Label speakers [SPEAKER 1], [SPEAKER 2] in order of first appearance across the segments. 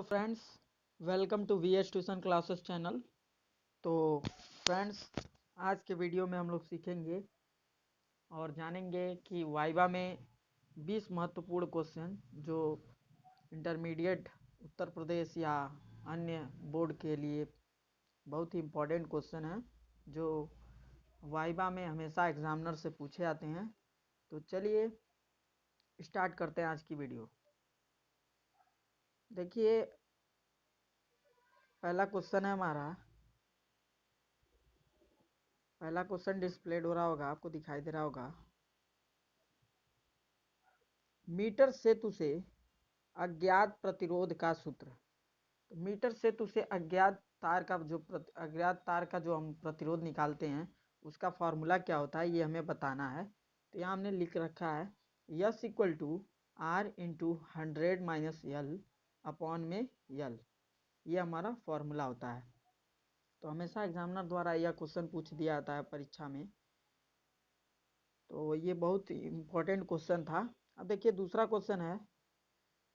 [SPEAKER 1] Friends, welcome to VS tuition classes channel. तो friends, आज के वीडियो में हम लोग सीखेंगे और जानेंगे कि वाइवा में 20 महत्वपूर्ण क्वेश्चन जो इंटरमीडिएट उत्तर प्रदेश या अन्य बोर्ड के लिए बहुत ही इम्पोर्टेंट क्वेश्चन हैं जो वाइवा में हमेशा एग्जामिनर से पूछे जाते हैं। तो चलिए स्टार्ट करते हैं आज की वीडियो। देखिए, पहला क्वेश्चन है हमारा। पहला क्वेश्चन डिस्प्लेड हो रहा होगा, आपको दिखाई दे रहा होगा। मीटर सेतु से अज्ञात प्रतिरोध का सूत्र। तो मीटर सेतु से अज्ञात तार का जो हम प्रतिरोध निकालते हैं उसका फॉर्मूला क्या होता है, ये हमें बताना है। तो यहाँ हमने लिख रखा है S equal to R into 100 minus L upon में यल, ये हमारा फॉर्मूला होता है। तो हमेशा एग्जामिनर द्वारा यह क्वेश्चन पूछ दिया जाता है परीक्षा में, तो ये बहुत इम्पोर्टेंट क्वेश्चन था। अब देखिए दूसरा क्वेश्चन है।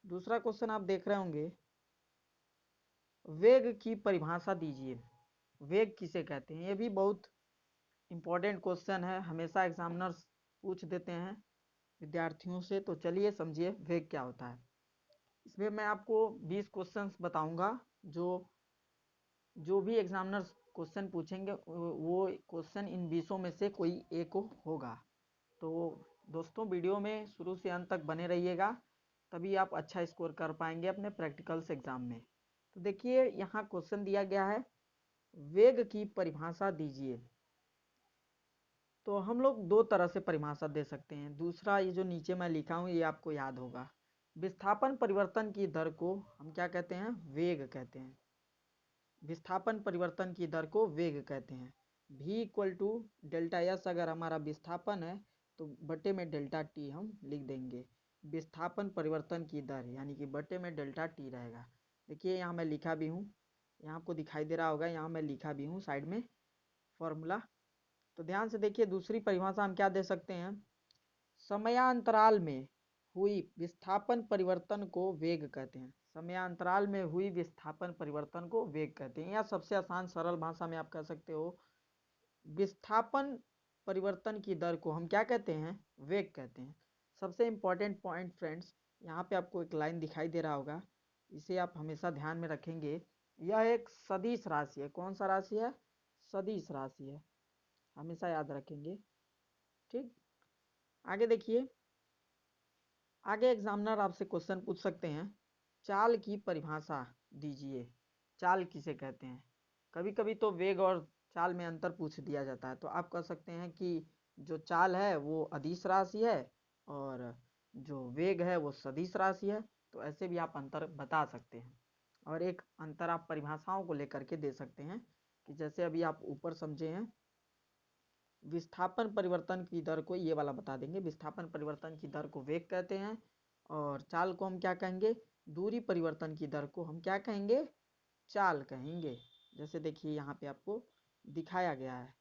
[SPEAKER 1] दूसरा क्वेश्चन आप देख रहे होंगे, वेग की परिभाषा दीजिए। वेग किसे कहते हैं, ये भी बहुत इम्पोर्टेंट क्वेश्चन है, हमेशा एग्जामिनर्स पूछ देते हैं विद्यार्थियों से। तो चलिए समझिए वेग क्या होता है। इसमें मैं आपको 20 क्वेश्चंस बताऊंगा। जो भी एग्जामिनर्स क्वेश्चन पूछेंगे वो क्वेश्चन इन 20 में से कोई एक होगा। तो दोस्तों, वीडियो में शुरू से अंत तक बने रहिएगा, तभी आप अच्छा स्कोर कर पाएंगे अपने प्रैक्टिकल्स एग्जाम में। तो देखिए यहाँ क्वेश्चन दिया गया है, वेग की परिभाषा दीजिए। तो हम लोग दो तरह से परिभाषा दे सकते हैं। दूसरा, ये जो नीचे मैं लिखा हूँ ये आपको याद होगा। विस्थापन परिवर्तन की दर को हम क्या कहते हैं, वेग कहते हैं। विस्थापन परिवर्तन की दर को वेग कहते हैं। v equal to delta S अगर हमारा विस्थापन है तो बटे में डेल्टा टी हम लिख देंगे। विस्थापन परिवर्तन की दर यानी कि बटे में डेल्टा टी रहेगा। देखिए यहाँ मैं लिखा भी हूँ, यहाँ आपको दिखाई दे रहा होगा, यहाँ मैं लिखा भी हूँ साइड में फॉर्मूला। तो ध्यान से देखिए, दूसरी परिभाषा हम क्या दे सकते हैं, समयांतराल में हुई विस्थापन परिवर्तन को वेग कहते हैं। समयांतराल में हुई विस्थापन परिवर्तन को वेग कहते हैं, या सबसे आसान सरल भाषा में आप कह सकते हो विस्थापन परिवर्तन की दर को हम क्या कहते हैं, वेग कहते हैं। सबसे इंपॉर्टेंट पॉइंट फ्रेंड्स, यहाँ पे आपको एक लाइन दिखाई दे रहा होगा, इसे आप हमेशा ध्यान में रखेंगे। यह एक सदिश राशि है। कौन सा राशि है, सदिश राशि है, हमेशा याद रखेंगे। ठीक, आगे देखिए। आगे एग्जामिनर आपसे क्वेश्चन पूछ सकते हैं, चाल की परिभाषा दीजिए। चाल किसे कहते हैं। कभी कभी तो वेग और चाल में अंतर पूछ दिया जाता है, तो आप कह सकते हैं कि जो चाल है वो अदिश राशि है और जो वेग है वो सदिश राशि है। तो ऐसे भी आप अंतर बता सकते हैं, और एक अंतर आप परिभाषाओं को लेकर के दे सकते हैं कि जैसे अभी आप ऊपर समझे हैं, विस्थापन परिवर्तन की दर को ये वाला बता देंगे। विस्थापन परिवर्तन की दर को वेग कहते हैं, और चाल को हम क्या कहेंगे, दूरी परिवर्तन की दर को हम क्या कहेंगे, चाल कहेंगे। जैसे देखिए यहाँ पे आपको दिखाया गया है,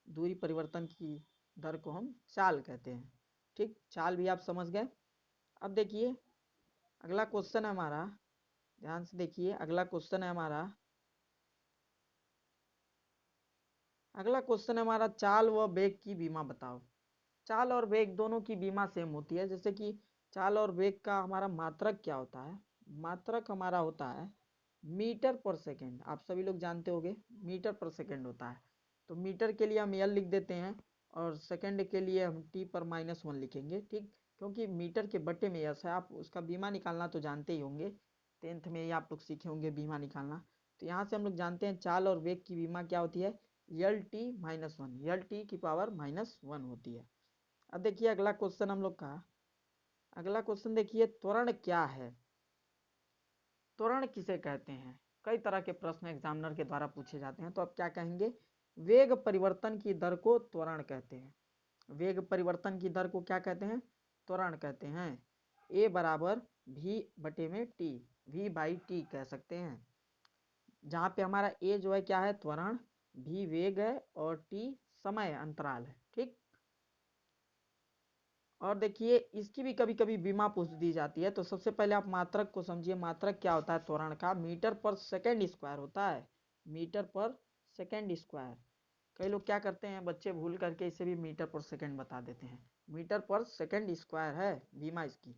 [SPEAKER 1] दूरी परिवर्तन की दर को हम चाल कहते हैं। ठीक, चाल भी आप समझ गए। अब देखिए अगला क्वेश्चन है हमारा, ध्यान से देखिए। अगला क्वेश्चन है हमारा, अगला क्वेश्चन है हमारा, चाल व वेग की बीमा बताओ। चाल और वेग दोनों की बीमा सेम होती है। जैसे कि चाल और वेग का हमारा मात्रक क्या होता है, मात्रक हमारा होता है मीटर पर सेकेंड। आप सभी लोग जानते होंगे मीटर पर सेकेंड होता है। तो मीटर के लिए हम एल लिख देते हैं और सेकेंड के लिए हम टी पर -1 लिखेंगे। ठीक, क्योंकि मीटर के बट्टे में यस है। आप उसका बीमा निकालना तो जानते ही होंगे, 10th में ही आप लोग सीखे होंगे बीमा निकालना। तो यहाँ से हम लोग जानते हैं चाल और वेग की बीमा क्या होती है, यल टी -1, यल टी की पावर -1 होती है। अब देखिए अगला क्वेश्चन हम लोग का, अगला क्वेश्चन देखिए, त्वरण क्या है। त्वरण किसे कहते हैं। कई तरह के प्रश्न एग्जामिनर के द्वारा पूछे जाते हैं, तो अब क्या कहेंगे, वेग परिवर्तन की दर को त्वरण कहते हैं। वेग परिवर्तन की दर को क्या कहते हैं, त्वरण कहते हैं। ए बराबर भी बटे में टी, वी बाई टी कह सकते हैं। जहाँ पे हमारा ए जो है क्या है, त्वरण, भी वेग है और टी समय अंतराल है। ठीक, और देखिए इसकी भी कभी कभी बीमा पूछ दी जाती है। तो सबसे पहले आप मात्रक को समझिए। मात्रक क्या होता है? त्वरण का मीटर पर सेकेंड स्क्वायर होता है, मीटर पर सेकेंड स्क्वायर। कई लोग क्या करते हैं, बच्चे भूल करके इसे भी मीटर पर सेकेंड बता देते हैं। मीटर पर सेकेंड स्क्वायर है बीमा इसकी,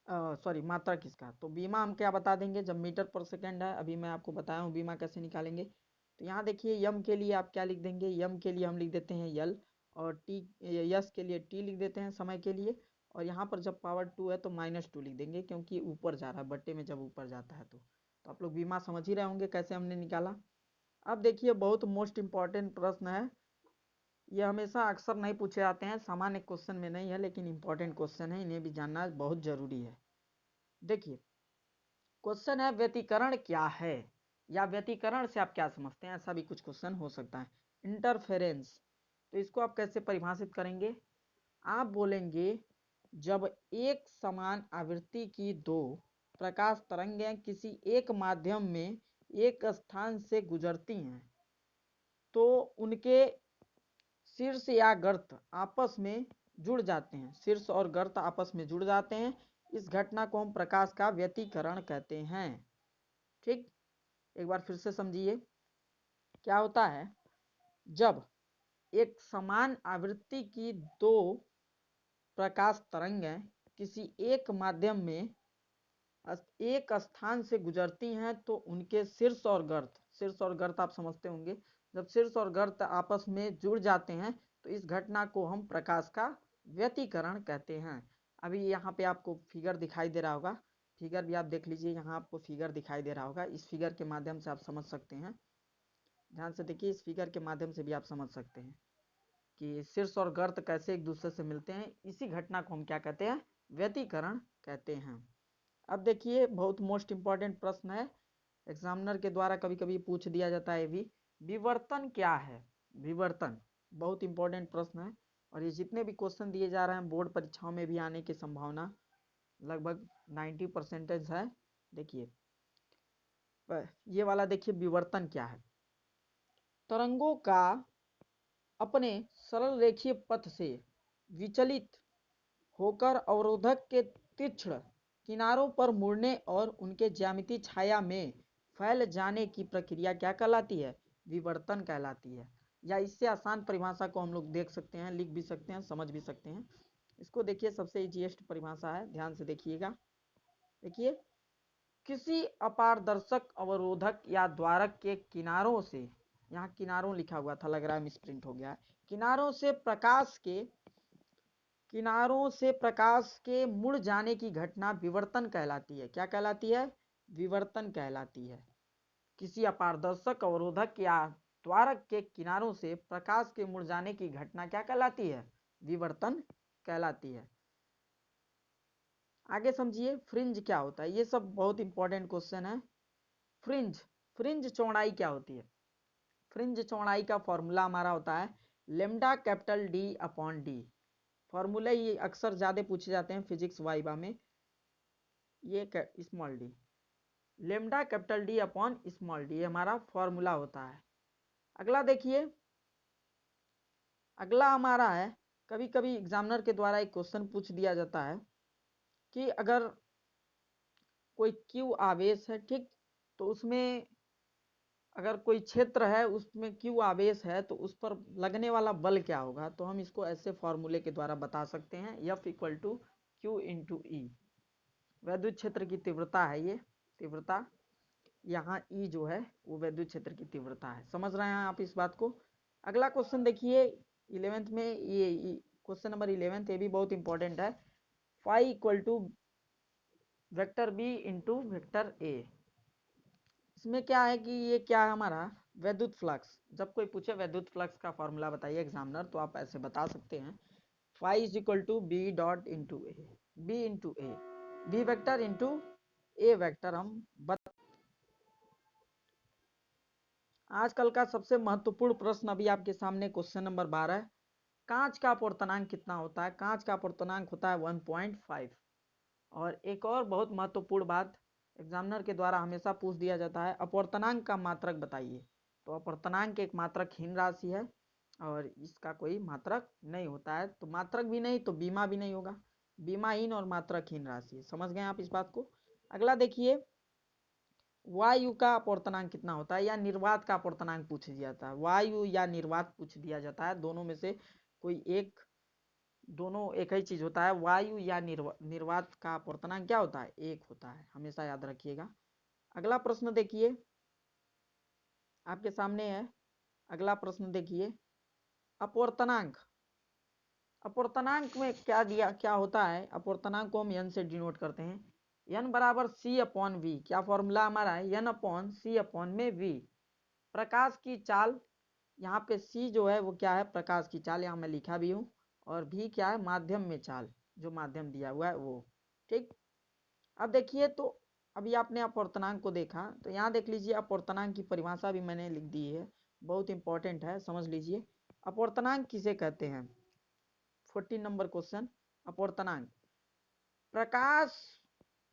[SPEAKER 1] सॉरी मात्रक इसका। तो बीमा हम क्या बता देंगे जब मीटर पर सेकेंड है। अभी मैं आपको बताया हूँ बीमा कैसे निकालेंगे। तो यहाँ देखिए यम के लिए आप क्या लिख देंगे, यम के लिए हम लिख देते हैं यल, और टी यस के लिए टी लिख देते हैं समय के लिए। और यहाँ पर जब पावर 2 है तो -2 लिख देंगे, क्योंकि ऊपर जा रहा है बट्टे में, जब ऊपर जाता है तो आप लोग बीमा समझ ही रहे होंगे कैसे हमने निकाला। अब देखिए बहुत मोस्ट इंपॉर्टेंट प्रश्न है, ये हमेशा अक्सर नहीं पूछे जाते हैं, सामान्य क्वेश्चन में नहीं है लेकिन इंपॉर्टेंट क्वेश्चन है, इन्हें भी जानना बहुत जरूरी है। देखिए क्वेश्चन है व्यतिकरण क्या है, या व्यतिकरण से आप क्या समझते हैं, ऐसा भी कुछ क्वेश्चन हो सकता है। इंटरफेरेंस, तो इसको आप कैसे परिभाषित करेंगे? आप बोलेंगे जब एक समान आवृत्ति की दो प्रकाश तरंगें किसी एक माध्यम में एक स्थान से गुजरती हैं तो उनके शीर्ष या गर्त आपस में जुड़ जाते हैं, शीर्ष और गर्त आपस में जुड़ जाते हैं, इस घटना को हम प्रकाश का व्यतिकरण कहते हैं। ठीक, एक बार फिर से समझिए क्या होता है। जब एक समान आवृत्ति की दो प्रकाश तरंगें किसी एक माध्यम में एक स्थान से गुजरती हैं तो उनके शीर्ष और गर्त, शीर्ष और गर्त आप समझते होंगे, जब शीर्ष और गर्त आपस में जुड़ जाते हैं तो इस घटना को हम प्रकाश का व्यतिकरण कहते हैं। अभी यहाँ पे आपको फिगर दिखाई दे रहा होगा, फिगर भी आप देख लीजिए, यहाँ आपको फिगर दिखाई दे रहा होगा, इस फिगर के माध्यम से आप समझ सकते हैं। ध्यान से देखिए, इस फिगर के माध्यम से भी आप समझ सकते हैं कि शीर्ष और गर्त कैसे एक दूसरे से मिलते हैं। इसी घटना को हम क्या कहते हैं? व्यतिकरण कहते हैं। अब देखिए बहुत मोस्ट इंपॉर्टेंट प्रश्न है, एग्जामिनर के द्वारा कभी कभी पूछ दिया जाता है भी, विवर्तन क्या है? विवर्तन बहुत इंपॉर्टेंट प्रश्न है, और ये जितने भी क्वेश्चन दिए जा रहे हैं बोर्ड परीक्षाओं में भी आने की संभावना लगभग 90% है। देखिए ये वाला देखिए, विवर्तन क्या है? तरंगों का अपने सरल रेखीय पथ से विचलित होकर अवरोधक के तीक्ष्ण किनारों पर मुड़ने और उनके ज्यामितीय छाया में फैल जाने की प्रक्रिया क्या कहलाती है? विवर्तन कहलाती है। या इससे आसान परिभाषा को हम लोग देख सकते हैं, लिख भी सकते हैं, समझ भी सकते हैं। इसको देखिए सबसे इजीएस्ट परिभाषा है, ध्यान से देखिएगा। देखिए किसी अपारदर्शक अवरोधक या द्वारक के किनारों से, यहाँ किनारों लिखा हुआ था, लग रहा है मिसप्रिंट हो गया है, किनारों से प्रकाश के मुड़ जाने की घटना विवर्तन कहलाती है। क्या कहलाती है? विवर्तन कहलाती है। किसी अपारदर्शक अवरोधक या द्वारक के किनारों से प्रकाश के मुड़ जाने की घटना क्या कहलाती है? विवर्तन कहलाती है। आगे समझिए फ्रिंज क्या होता है, ये सब बहुत इंपॉर्टेंट क्वेश्चन है। फ्रिंज, फ्रिंज चौड़ाई क्या होती है? फ्रिंज चौड़ाई का फॉर्मूला हमारा होता है lambda capital D upon D. फॉर्मूले ये अक्सर ज़्यादा पूछे जाते हैं फिजिक्स वाइवा में, ये small D, lambda capital D upon small D, हमारा फॉर्मूला होता है। अगला देखिए, अगला हमारा है, कभी कभी एग्जामिनर के द्वारा एक क्वेश्चन पूछ दिया जाता है कि अगर कोई क्यू आवेश है, ठीक, तो उसमें अगर कोई क्षेत्र है उसमें क्यू आवेश है तो उस पर लगने वाला बल क्या होगा? तो हम इसको ऐसे फॉर्मूले के द्वारा बता सकते हैं, F equal to Q into E, वैद्युत क्षेत्र की तीव्रता है ये, तीव्रता, यहाँ ई जो है वो वैद्युत क्षेत्र की तीव्रता है। समझ रहे हैं आप इस बात को? अगला क्वेश्चन देखिए 11th में, ये क्वेश्चन नंबर 11, ये भी बहुत इंपॉर्टेंट है। Phi equal to vector B into vector A. इसमें क्या है कि ये क्या है हमारा वैद्युत फ्लक्स। जब कोई पूछे वैद्युत फ्लक्स का फॉर्मूला बताइए एग्जामिनर, तो आप ऐसे बता सकते हैं phi is equal to B dot into A, B into A, B vector into A vector. हम आजकल का सबसे महत्वपूर्ण प्रश्न अभी आपके सामने क्वेश्चन नंबर 12, कांच का अपवर्तनांक कितना होता है? कांच का अपवर्तनांक होता है 1.5। और एक और बहुत महत्वपूर्ण बात एग्जामिनर के द्वारा हमेशा पूछ दिया जाता है, अपवर्तनांक का मात्रक बताइए। तो अपवर्तनांक एक मात्रक हीन राशि है, और इसका कोई मात्रक नहीं होता है। तो मात्रक भी नहीं तो बीमा भी नहीं होगा, बीमाहीन और मात्रकहीन राशि। समझ गए आप इस बात को। अगला देखिए, वायु का अपर्तनांक कितना होता है, या निर्वात का अपर्तनांक पूछ दिया जाता है। वायु या निर्वात पूछ दिया जाता है, दोनों में से कोई एक, दोनों एक ही चीज होता है। वायु या निर्वात का अपर्तनांक क्या होता है, एक होता है, हमेशा याद रखिएगा। अगला प्रश्न देखिए आपके सामने है। अगला प्रश्न देखिए, अपर्तनांक। अपर्तनांक में क्या होता है, अपर्तनांक को हम एन से डिनोट करते हैं। एन बराबर सी अपॉन वी। क्या फॉर्मूला हमारा है, एन अपॉन सी अपॉन में वी। प्रकाश की चाल, यहाँ पे सी जो है वो क्या है, प्रकाश की चाल, यहाँ मैं लिखा भी हूँ। और भी क्या है, माध्यम में चाल, जो माध्यम दिया हुआ है वो। ठीक। अब देखिए, तो अभी आपने अपर्तनांक को देखा, तो यहाँ देख लीजिए अपर्तनांक की परिभाषा भी मैंने लिख दी है, बहुत इंपॉर्टेंट है, समझ लीजिए। अपर्तनांक किसे कहते हैं, 14 नंबर क्वेश्चन। अपर्तनांक प्रकाश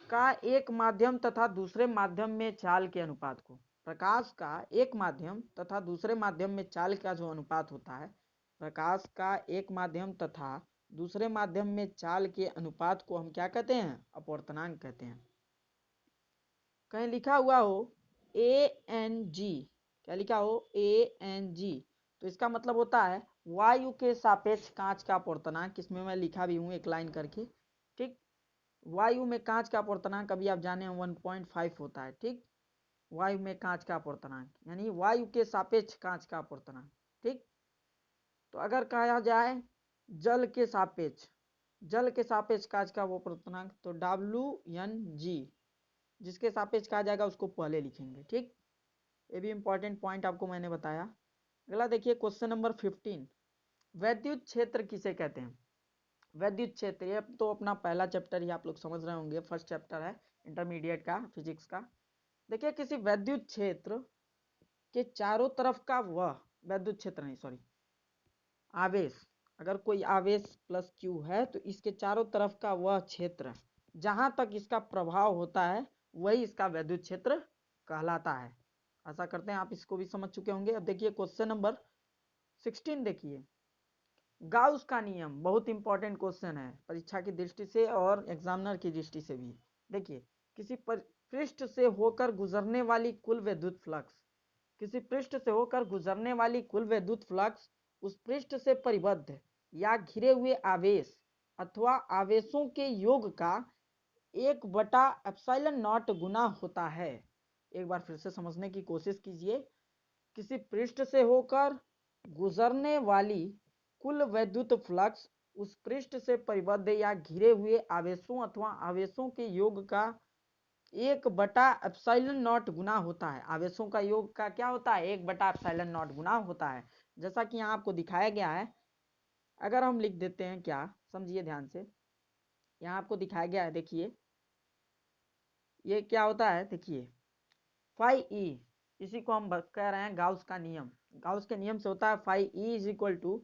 [SPEAKER 1] का एक माध्यम तथा दूसरे माध्यम में चाल के अनुपात को, प्रकाश का एक माध्यम तथा दूसरे माध्यम में चाल का जो अनुपात होता है, प्रकाश का एक माध्यम तथा दूसरे माध्यम में चाल के अनुपात को हम क्या कहते हैं, अपर्तनांक कहते हैं। कहीं लिखा हुआ हो ANG, क्या लिखा हो ANG, तो इसका मतलब होता है वायु के सापेक्ष कांच का अपर्तनांक। इसमें मैं लिखा भी हूँ एक लाइन करके। ठीक। वायु में कांच का अपर्तनांक अभी आप जाने 1.5 होता है। ठीक। वायु में कांच का अपर्तनांक यानी वायु के सापेक्ष कांच का अपर्तनांक। ठीक। तो अगर कहा जाए जल के सापेक्ष, जल के सापेक्ष कांच का वो अपर्तनांक, तो WNG, जिसके सापेक्ष कहा जाएगा उसको पहले लिखेंगे। ठीक। ये भी इंपॉर्टेंट पॉइंट आपको मैंने बताया। अगला देखिए क्वेश्चन नंबर 15, वैद्युत क्षेत्र किसे कहते हैं। वैद्युत क्षेत्र, ये तो अपना पहला चैप्टर ही आप लोग समझ रहे होंगे, फर्स्ट चैप्टर है इंटरमीडिएट का फिजिक्स का। देखिए, किसी वैद्युत क्षेत्र के चारों तरफ का वह, वैद्युत क्षेत्र नहीं सॉरी, आवेश, अगर कोई आवेश प्लस Q है तो इसके चारों तरफ का वह क्षेत्र जहां तक इसका प्रभाव होता है वही इसका वैद्युत क्षेत्र कहलाता है। आशा करते हैं आप इसको भी समझ चुके होंगे। अब देखिए क्वेश्चन नंबर 16 देखिए, गाउस का नियम, बहुत इंपॉर्टेंट क्वेश्चन है परीक्षा की दृष्टि से और एग्जामिनर की दृष्टि से भी। देखिए, किसी पृष्ठ से होकर गुजरने वाली कुल विद्युत फ्लक्स, किसी पृष्ठ से होकर गुजरने वाली कुल विद्युत फ्लक्स उस पृष्ठ से परिबद्ध या घिरे हुए आवेश अथवा आवेशों के योग का 1/ε0 गुना होता है। एक बार फिर से समझने की कोशिश कीजिए। किसी पृष्ठ से होकर गुजरने वाली कुल वैद्युत फ्लक्स उस पृष्ठ से परिबद्ध या घिरे हुए आवेशों अथवा आवेशों के योग का 1/ε0 गुना होता है। आवेशों का योग का क्या होता है, 1/ε0 गुना होता है। जैसा कि यहाँ आपको दिखाया गया है, अगर हम लिख देते हैं, क्या समझिए ध्यान से, यहाँ आपको दिखाया गया है, देखिए ये क्या होता है, देखिए फाई ई, इसी को हम कह रहे हैं गाउस का नियम। गाउस के नियम से होता है phi E is equal to,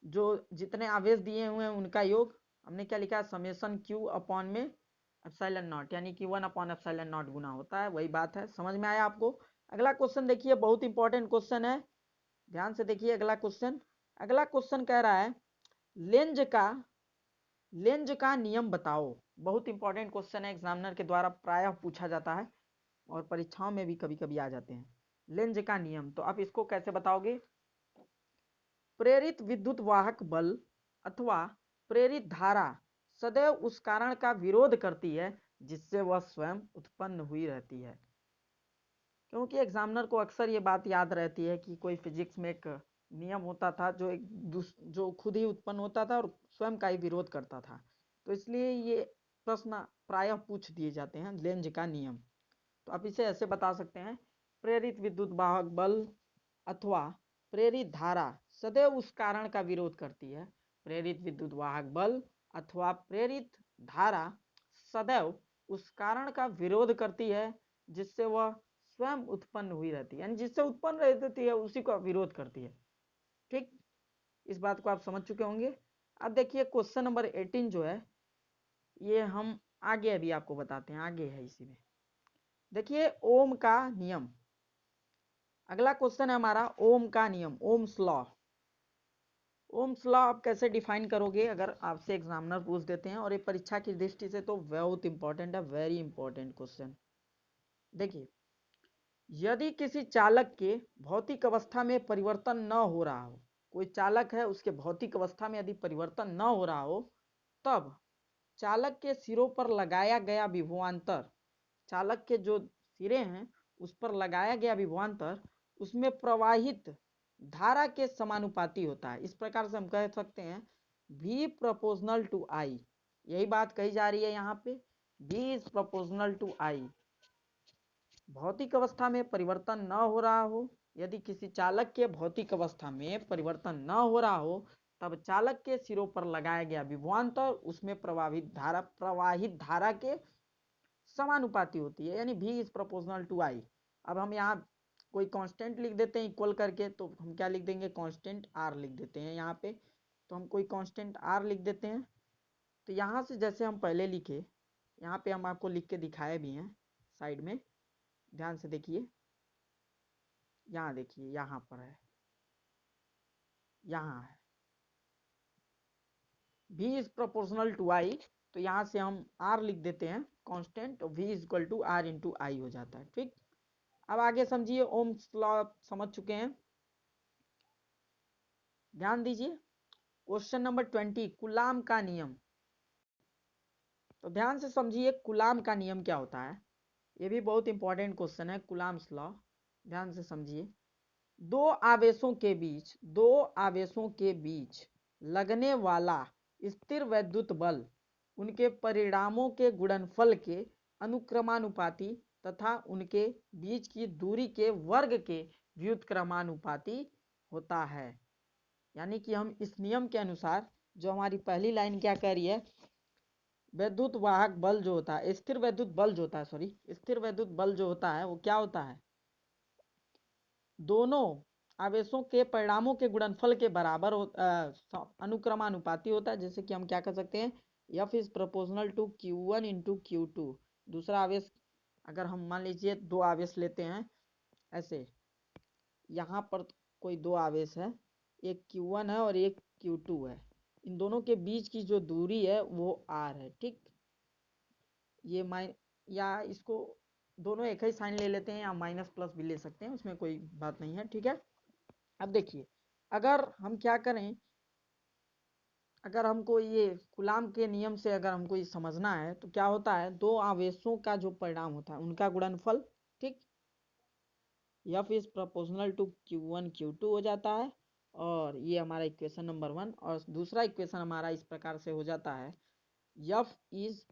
[SPEAKER 1] जो जितने आवेश दिए हुए हैं उनका योग, हमने क्या लिखा है, समेशन Q अपॉन में एप्सिलॉन नॉट, यानी कि 1/ε0 गुना होता है। वही बात है, समझ में आया आपको। अगला क्वेश्चन देखिए, बहुत इंपॉर्टेंट क्वेश्चन है, ध्यान से देखिए अगला क्वेश्चन। अगला क्वेश्चन कह रहा है लेंज का नियम बताओ। बहुत इंपॉर्टेंट क्वेश्चन है, एग्जामिनर के द्वारा प्रायः पूछा जाता है और परीक्षाओं में भी कभी कभी आ जाते हैं। लेंज का नियम, तो आप इसको कैसे बताओगे, प्रेरित विद्युत वाहक बल अथवा प्रेरित धारा सदैव उस कारण का विरोध करती है जिससे वह स्वयं उत्पन्न हुई रहती है। क्योंकि एग्जामिनर को अक्सर ये बात याद रहती है कि कोई फिजिक्स में एक नियम होता था जो खुद ही उत्पन्न होता था और स्वयं का ही विरोध करता था, तो इसलिए ये प्रश्न प्रायः पूछ दिए जाते हैं, लेंज का नियम। तो आप इसे ऐसे बता सकते हैं, प्रेरित विद्युत वाहक बल अथवा प्रेरित धारा सदैव उस कारण का विरोध करती है। प्रेरित विद्युत वाहक बल अथवा प्रेरित धारा सदैव उस कारण का विरोध करती है जिससे वह स्वयं उत्पन्न हुई रहती है, यानी जिससे उत्पन्न रहती है उसी का विरोध करती है। ठीक, इस बात को आप समझ चुके होंगे। अब देखिए क्वेश्चन नंबर 18 जो है, ये हम आगे अभी आपको बताते हैं, आगे है इसी में। देखिए ओम का नियम, अगला क्वेश्चन है हमारा ओम का नियम, ओम्स लॉ। ओम्स लॉ आप कैसे डिफाइन करोगे अगर आपसे एग्जामिनर पूछ देते हैं, और ये परीक्षा की दृष्टि से तो बहुत इंपॉर्टेंट है, वेरी इंपॉर्टेंट क्वेश्चन। देखिए, यदि किसी चालक के भौतिक अवस्था में परिवर्तन न हो रहा हो, कोई चालक है उसके भौतिक अवस्था में यदि परिवर्तन न हो रहा हो, तब चालक के सिरों पर लगाया गया विभवांतर, चालक के जो सिरे हैं उस पर लगाया गया विभवांतर उसमें प्रवाहित धारा के समानुपाती होता है। इस प्रकार से हम कह सकते हैं V प्रोपोर्शनल टू I, यही बात कही जा रही है यहाँ पे, V is proportional to I। भौतिक अवस्था में परिवर्तन न हो रहा हो, यदि किसी चालक के भौतिक अवस्था में परिवर्तन न हो रहा हो, तब चालक के सिरों पर लगाया गया विभवांतर उसमें प्रवाहित धारा के समानुपाती होती है, यानी V is proportional to I। अब हम यहाँ कोई कांस्टेंट लिख देते हैं इक्वल करके, तो हम क्या लिख देंगे, कांस्टेंट R लिख देते हैं यहाँ पे। तो हम कोई कांस्टेंट R लिख देते हैं, तो यहाँ से जैसे हम पहले लिखे, यहाँ पे हम आपको लिख के दिखाए भी हैं साइड में, ध्यान से देखिए, यहाँ देखिए, यहाँ पर है, यहाँ है V is proportional to I, तो यहाँ से हम R लिख देते हैं constant, V is equal to R into I हो जाता है। ठीक, अब आगे समझिए, ओम्स लॉ समझ चुके हैं, ध्यान दीजिए। क्वेश्चन नंबर 20, कूलाम का नियम। तो ध्यान से समझिए कूलाम का नियम क्या होता है, ये भी बहुत इंपॉर्टेंट क्वेश्चन है, कूलाम्स लॉ। ध्यान से समझिए, दो आवेशों के बीच लगने वाला स्थिर वैद्युत बल उनके परिणामों के गुणनफल के अनुक्रमानुपाती तथा उनके बीच की दूरी के वर्ग के व्युत्क्रमानुपाती होता है। यानी कि हम इस नियम के अनुसार, जो हमारी पहली लाइन क्या कह रही है, वैद्युत वाहक बल जो होता है, स्थिर वैद्युत बल जो होता है, स्थिर वैद्युत बल जो होता है वो क्या होता है, दोनों आवेशों के परिणामों के गुणनफल के बराबर अनुक्रमानुपाती होता है। जैसे कि हम क्या कर सकते हैं, F is proportional to Q1 into Q2। दूसरा आवेश, अगर हम मान लीजिए दो आवेश लेते हैं ऐसे, यहाँ पर कोई दो आवेश है, एक Q1 है और एक Q2 है, इन दोनों के बीच की जो दूरी है वो R है। ठीक, ये या इसको दोनों एक ही साइन ले लेते हैं, या माइनस प्लस भी ले सकते हैं, उसमें कोई बात नहीं है। ठीक है, अब देखिए, अगर हम क्या करें, अगर हमको ये कूलाम के नियम से अगर हमको ये समझना है, तो क्या होता है, दो आवेशों का जो परिणाम होता है उनका गुणनफल, ठीक, F is proportional to Q1 Q2 हो जाता है। और ये हमारा इक्वेशन नंबर 1, और दूसरा इक्वेशन हमारा इस प्रकार से हो जाता है, F is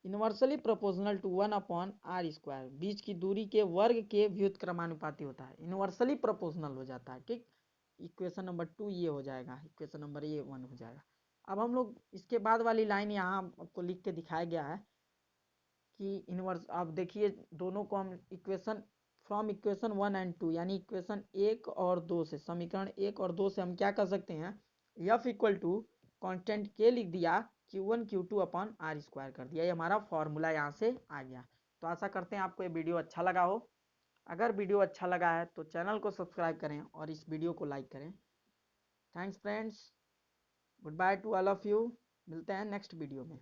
[SPEAKER 1] inversely proportional to 1/r², बीच की दूरी के वर्ग के व्युत्क्रमानुपाती होता है, इनवर्सली प्रोपोर्शनल हो जाता है। ठीक, इक्वेशन नंबर 2 ये हो जाएगा, इक्वेशन नंबर ये 1 हो जाएगा। अब हम लोग इसके बाद वाली लाइन यहाँ आपको लिख के दिखाया गया है कि इनवर्स, आप देखिए दोनों को हम इक्वेशन फ्रॉम इक्वेशन 1 एंड 2, यानी इक्वेशन 1 और 2 से, समीकरण 1 और 2 से हम क्या कर सकते हैं, F इक्वल टू कॉन्स्टेंट के लिख दिया, Q1 Q2/r² कर दिया, ये हमारा फॉर्मूला यहाँ से आ गया। तो आशा करते हैं आपको ये वीडियो अच्छा लगा हो। अगर वीडियो अच्छा लगा है तो चैनल को सब्सक्राइब करें और इस वीडियो को लाइक करें। Thanks friends, good by two all of you, मिलते हैं नेक्स्ट वीडियो में।